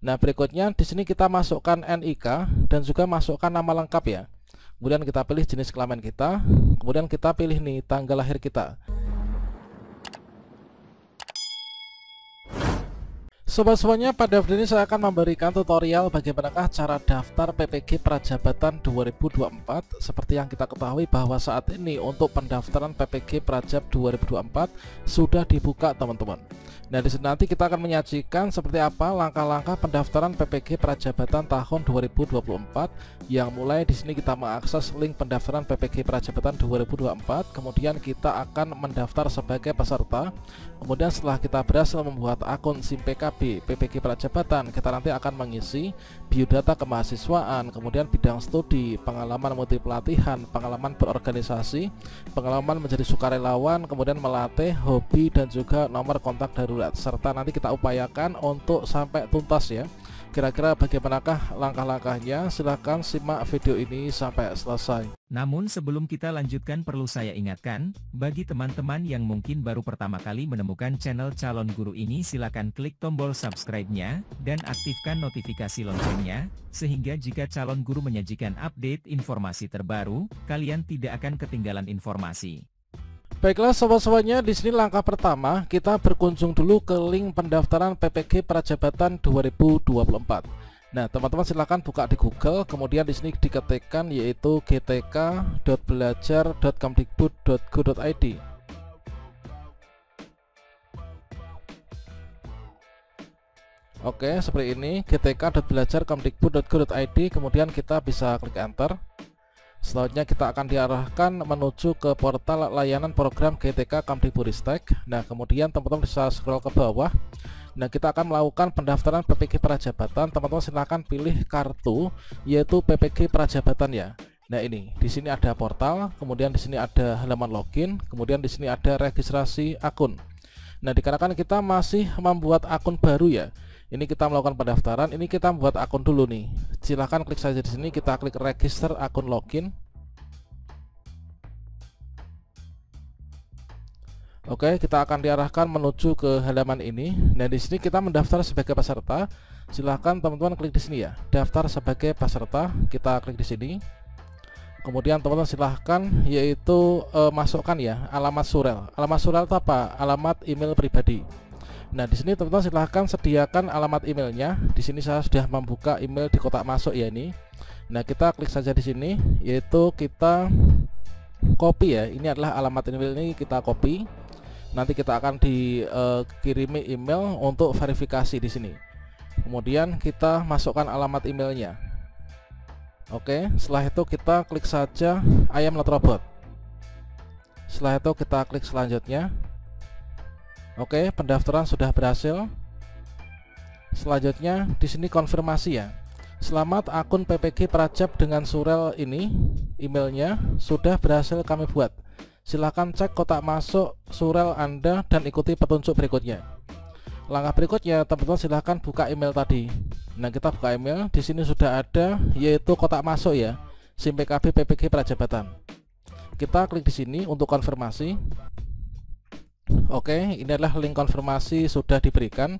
Nah, berikutnya di sini kita masukkan NIK dan juga masukkan nama lengkap ya. Kemudian kita pilih jenis kelamin kita, kemudian kita pilih nih tanggal lahir kita. Sobat-sobatnya, pada video ini saya akan memberikan tutorial bagaimanakah cara daftar PPG Prajabatan 2024. Seperti yang kita ketahui bahwa saat ini untuk pendaftaran PPG Prajab 2024 sudah dibuka teman-teman. Nah, di sini nanti kita akan menyajikan seperti apa langkah-langkah pendaftaran PPG Prajabatan tahun 2024 yang mulai di sini kita mengakses link pendaftaran PPG Prajabatan 2024, kemudian kita akan mendaftar sebagai peserta. Kemudian setelah kita berhasil membuat akun SIM PKB PPG Prajabatan, kita nanti akan mengisi biodata kemahasiswaan, kemudian bidang studi, pengalaman multi pelatihan, pengalaman berorganisasi, pengalaman menjadi sukarelawan, kemudian melatih, hobi, dan juga nomor kontak darurat, serta nanti kita upayakan untuk sampai tuntas ya. Kira-kira bagaimanakah langkah-langkahnya? Silahkan simak video ini sampai selesai. Namun sebelum kita lanjutkan, perlu saya ingatkan, bagi teman-teman yang mungkin baru pertama kali menemukan channel Calon Guru ini, silakan klik tombol subscribe-nya, dan aktifkan notifikasi loncengnya, sehingga jika Calon Guru menyajikan update informasi terbaru, kalian tidak akan ketinggalan informasi. Baiklah sobat-sobatnya, di sini langkah pertama kita berkunjung dulu ke link pendaftaran PPG Prajabatan 2024. Nah, teman-teman silahkan buka di Google, kemudian di sini diketikkan yaitu gtk.belajar.kemdikbud.go.id. Oke, seperti ini, gtk.belajar.kemdikbud.go.id, kemudian kita bisa klik enter. Selanjutnya kita akan diarahkan menuju ke portal layanan program GTK Kemdikbudristek. Nah, kemudian teman-teman bisa scroll ke bawah. Nah, kita akan melakukan pendaftaran PPG Prajabatan. Teman-teman silahkan pilih kartu yaitu PPG Prajabatan ya. Nah, ini di sini ada portal, kemudian di sini ada halaman login, kemudian di sini ada registrasi akun. Nah, dikarenakan kita masih membuat akun baru ya, ini kita melakukan pendaftaran, ini kita membuat akun dulu nih. Silahkan klik saja di sini, kita klik register akun login. Oke, kita akan diarahkan menuju ke halaman ini. Nah, di sini kita mendaftar sebagai peserta. Silahkan teman-teman klik di sini ya, daftar sebagai peserta. Kita klik di sini. Kemudian teman-teman silahkan yaitu masukkan ya alamat surel. Alamat surel itu apa? Alamat email pribadi. Nah, di sini teman-teman silahkan sediakan alamat emailnya. Di sini saya sudah membuka email di kotak masuk ya ini. Nah, kita klik saja di sini, yaitu kita copy ya. Ini adalah alamat email, ini kita copy. Nanti kita akan dikirimi email untuk verifikasi di sini. Kemudian kita masukkan alamat emailnya. Oke, setelah itu kita klik saja I am not robot. Setelah itu kita klik selanjutnya. Oke, pendaftaran sudah berhasil. Selanjutnya di sini konfirmasi ya. Selamat, akun PPG Prajab dengan surel ini, emailnya sudah berhasil kami buat. Silahkan cek kotak masuk surel Anda dan ikuti petunjuk berikutnya. Langkah berikutnya, teman-teman silahkan buka email tadi. Nah, kita buka email. Di sini sudah ada yaitu kotak masuk ya, SIM PKB PPG Prajabatan. Kita klik di sini untuk konfirmasi. Oke, ini adalah link konfirmasi sudah diberikan.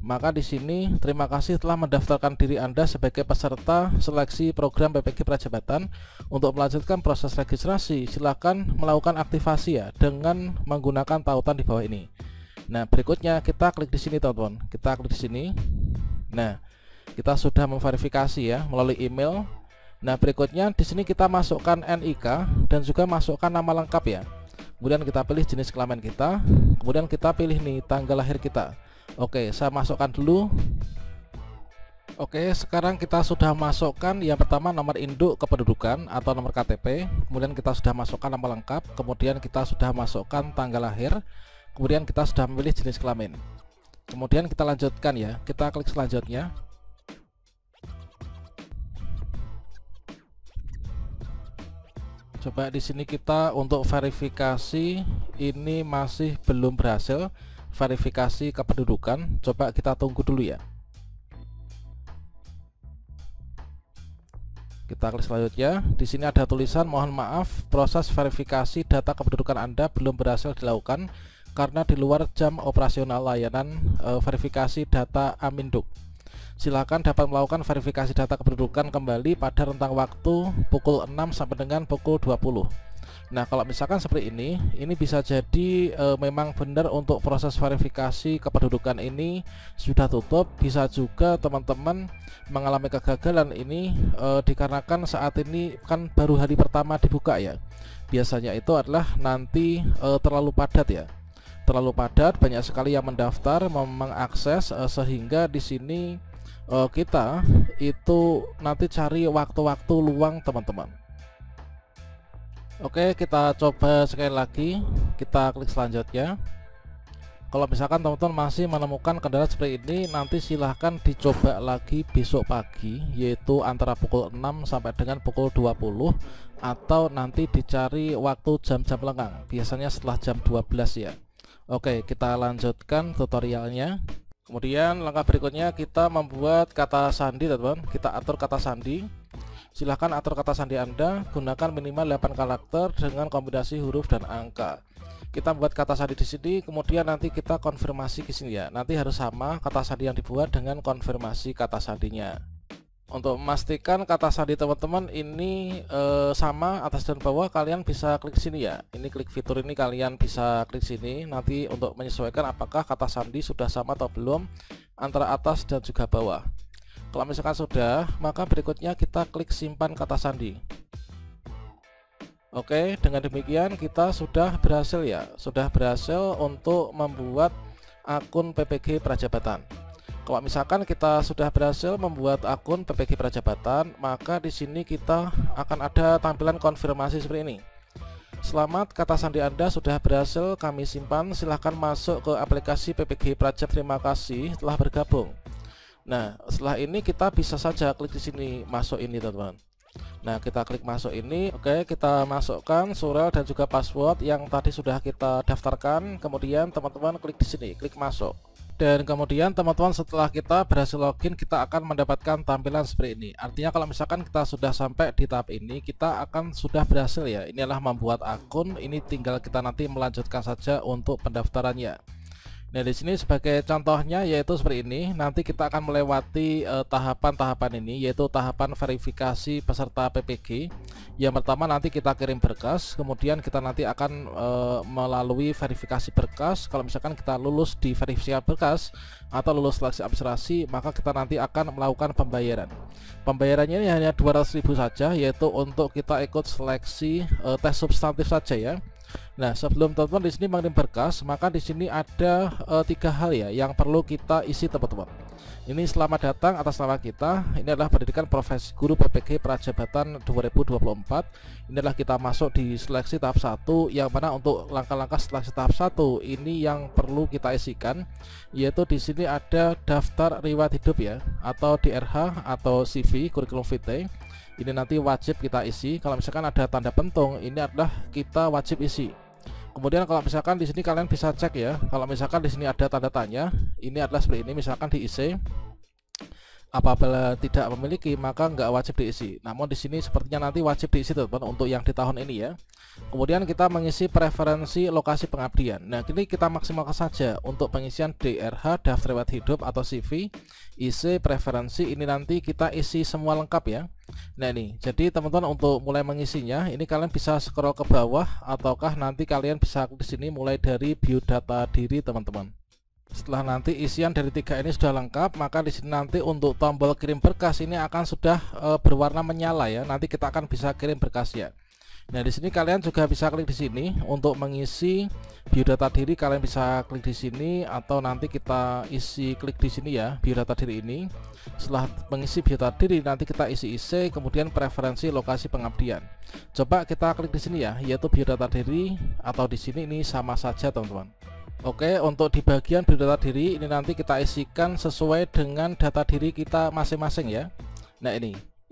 Maka di sini terima kasih telah mendaftarkan diri Anda sebagai peserta seleksi program PPG Prajabatan. Untuk melanjutkan proses registrasi, silakan melakukan aktivasi ya dengan menggunakan tautan di bawah ini. Nah, berikutnya kita klik di sini teman-teman. Kita klik di sini. Nah, kita sudah memverifikasi ya melalui email. Nah, berikutnya di sini kita masukkan NIK dan juga masukkan nama lengkap ya. Kemudian kita pilih jenis kelamin kita, kemudian kita pilih nih tanggal lahir kita. Oke, saya masukkan dulu. Oke, sekarang kita sudah masukkan yang pertama nomor induk kependudukan atau nomor KTP. Kemudian kita sudah masukkan nama lengkap, kemudian kita sudah masukkan tanggal lahir, kemudian kita sudah memilih jenis kelamin. Kemudian kita lanjutkan ya, kita klik selanjutnya. Coba di sini kita untuk verifikasi ini masih belum berhasil verifikasi kependudukan. Coba kita tunggu dulu ya. Kita klik selanjutnya. Di sini ada tulisan mohon maaf, proses verifikasi data kependudukan Anda belum berhasil dilakukan karena di luar jam operasional layanan verifikasi data Aminduk. Silakan dapat melakukan verifikasi data kependudukan kembali pada rentang waktu pukul 6 sampai dengan pukul 20. Nah, kalau misalkan seperti ini bisa jadi memang benar untuk proses verifikasi kependudukan ini sudah tutup. Bisa juga teman-teman mengalami kegagalan ini dikarenakan saat ini kan baru hari pertama dibuka ya. Biasanya itu adalah nanti terlalu padat ya. Terlalu padat, banyak sekali yang mendaftar, mengakses sehingga di sini kita itu nanti cari waktu-waktu luang teman-teman. Oke, kita coba sekali lagi, kita klik selanjutnya. Kalau misalkan teman-teman masih menemukan kendala seperti ini, nanti silahkan dicoba lagi besok pagi, yaitu antara pukul 6 sampai dengan pukul 20, atau nanti dicari waktu jam-jam lengang, biasanya setelah jam 12 ya. Oke, kita lanjutkan tutorialnya. Kemudian langkah berikutnya kita membuat kata sandi teman-teman. Kita atur kata sandi. Silahkan atur kata sandi Anda, gunakan minimal 8 karakter dengan kombinasi huruf dan angka. Kita buat kata sandi di sini, kemudian nanti kita konfirmasi ke sini ya. Nanti harus sama kata sandi yang dibuat dengan konfirmasi kata sandinya. Untuk memastikan kata sandi teman-teman ini sama atas dan bawah, kalian bisa klik sini ya. Ini klik fitur ini, kalian bisa klik sini nanti untuk menyesuaikan apakah kata sandi sudah sama atau belum antara atas dan juga bawah. Kalau misalkan sudah, maka berikutnya kita klik simpan kata sandi. Oke, dengan demikian kita sudah berhasil ya, sudah berhasil untuk membuat akun PPG Prajabatan. Kalau misalkan kita sudah berhasil membuat akun PPG Prajabatan, maka di sini kita akan ada tampilan konfirmasi seperti ini. Selamat, kata sandi Anda sudah berhasil kami simpan. Silahkan masuk ke aplikasi PPG Prajab. Terima kasih telah bergabung. Nah, setelah ini kita bisa saja klik di sini masuk ini teman-teman. Nah, kita klik masuk ini. Oke, kita masukkan surel dan juga password yang tadi sudah kita daftarkan. Kemudian teman-teman klik di sini, klik masuk. Dan kemudian teman-teman setelah kita berhasil login, kita akan mendapatkan tampilan seperti ini. Artinya kalau misalkan kita sudah sampai di tahap ini, kita akan sudah berhasil ya. Ini adalah membuat akun. Ini tinggal kita nanti melanjutkan saja untuk pendaftarannya. Nah, di sini sebagai contohnya yaitu seperti ini. Nanti kita akan melewati tahapan-tahapan ini, yaitu tahapan verifikasi peserta PPG. Yang pertama nanti kita kirim berkas, kemudian kita nanti akan melalui verifikasi berkas. Kalau misalkan kita lulus di verifikasi berkas atau lulus seleksi administrasi, maka kita nanti akan melakukan pembayaran. Pembayarannya ini hanya 200.000 saja, yaitu untuk kita ikut seleksi tes substantif saja ya. Nah, sebelum teman-teman di sini mengirim berkas, maka di sini ada 3 hal ya yang perlu kita isi teman-teman. Ini selamat datang atas nama kita. Ini adalah pendidikan profesi guru PPG Prajabatan 2024. Ini adalah kita masuk di seleksi tahap 1, yang mana untuk langkah-langkah seleksi tahap 1 ini yang perlu kita isikan, yaitu di sini ada daftar riwayat hidup ya, atau DRH atau CV kurikulum vitae. Ini nanti wajib kita isi. Kalau misalkan ada tanda pentung, ini adalah kita wajib isi. Kemudian kalau misalkan di sini kalian bisa cek ya, kalau misalkan di sini ada tanda tanya, ini adalah seperti ini, misalkan diisi. Apabila tidak memiliki, maka nggak wajib diisi. Namun di sini sepertinya nanti wajib diisi teman-teman untuk yang di tahun ini ya. Kemudian kita mengisi preferensi lokasi pengabdian. Nah, ini kita maksimalkan saja untuk pengisian DRH, daftar riwayat hidup atau CV, isi preferensi. Ini nanti kita isi semua lengkap ya. Nah, ini jadi teman-teman untuk mulai mengisinya, ini kalian bisa scroll ke bawah ataukah nanti kalian bisa di sini mulai dari biodata diri teman-teman. Setelah nanti isian dari 3 ini sudah lengkap, maka di sini nanti untuk tombol kirim berkas ini akan sudah berwarna menyala ya. Nanti kita akan bisa kirim berkas ya. Nah, di sini kalian juga bisa klik di sini untuk mengisi biodata diri. Kalian bisa klik di sini atau nanti kita isi klik di sini ya, biodata diri ini. Setelah mengisi biodata diri, nanti kita isi kemudian preferensi lokasi pengabdian. Coba kita klik di sini ya, yaitu biodata diri atau di sini ini sama saja teman-teman. Oke, untuk di bagian biodata diri ini nanti kita isikan sesuai dengan data diri kita masing-masing ya. Nah,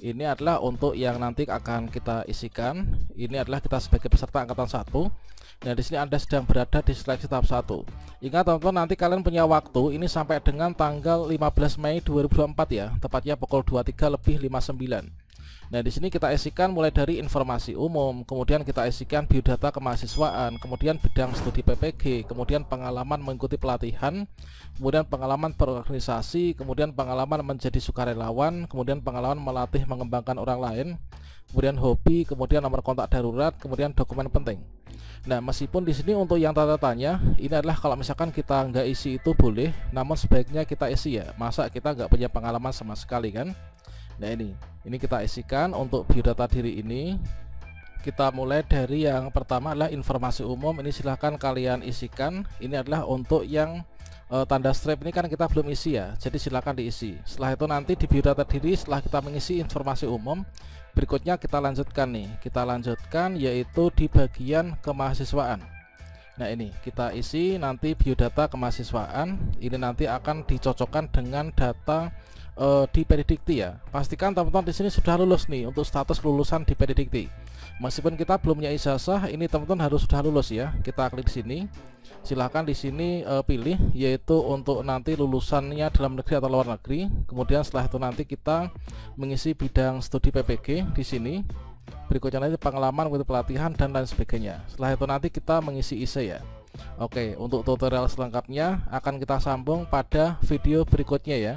ini adalah untuk yang nanti akan kita isikan. Ini adalah kita sebagai peserta angkatan 1. Nah, di sini Anda sedang berada di seleksi tahap 1. Ingat teman-teman, nanti kalian punya waktu ini sampai dengan tanggal 15 Mei 2024 ya, tepatnya pukul 23:59. Nah, di sini kita isikan mulai dari informasi umum, kemudian kita isikan biodata kemahasiswaan, kemudian bidang studi PPG, kemudian pengalaman mengikuti pelatihan, kemudian pengalaman berorganisasi, kemudian pengalaman menjadi sukarelawan, kemudian pengalaman melatih mengembangkan orang lain, kemudian hobi, kemudian nomor kontak darurat, kemudian dokumen penting. Nah, meskipun di sini untuk yang tanda tanya, ini adalah kalau misalkan kita nggak isi itu boleh, namun sebaiknya kita isi ya. Masa kita nggak punya pengalaman sama sekali kan? Nah, ini kita isikan untuk biodata diri ini. Kita mulai dari yang pertama adalah informasi umum. Ini silahkan kalian isikan. Ini adalah untuk yang tanda strip ini kan kita belum isi ya, jadi silahkan diisi. Setelah itu nanti di biodata diri, setelah kita mengisi informasi umum, berikutnya kita lanjutkan nih. Kita lanjutkan yaitu di bagian kemahasiswaan. Nah, ini kita isi nanti biodata kemahasiswaan. Ini nanti akan dicocokkan dengan data di Pedidikti ya. Pastikan teman-teman di sini sudah lulus nih untuk status kelulusan di Pedidikti. Meskipun kita belum punya ijazah, ini teman-teman harus sudah lulus ya. Kita klik sini. Silahkan di sini pilih yaitu untuk nanti lulusannya dalam negeri atau luar negeri. Kemudian setelah itu nanti kita mengisi bidang studi PPG di sini. Berikutnya nanti pengalaman untuk pelatihan dan lain sebagainya. Setelah itu nanti kita mengisi IC ya. Oke, untuk tutorial selengkapnya akan kita sambung pada video berikutnya ya.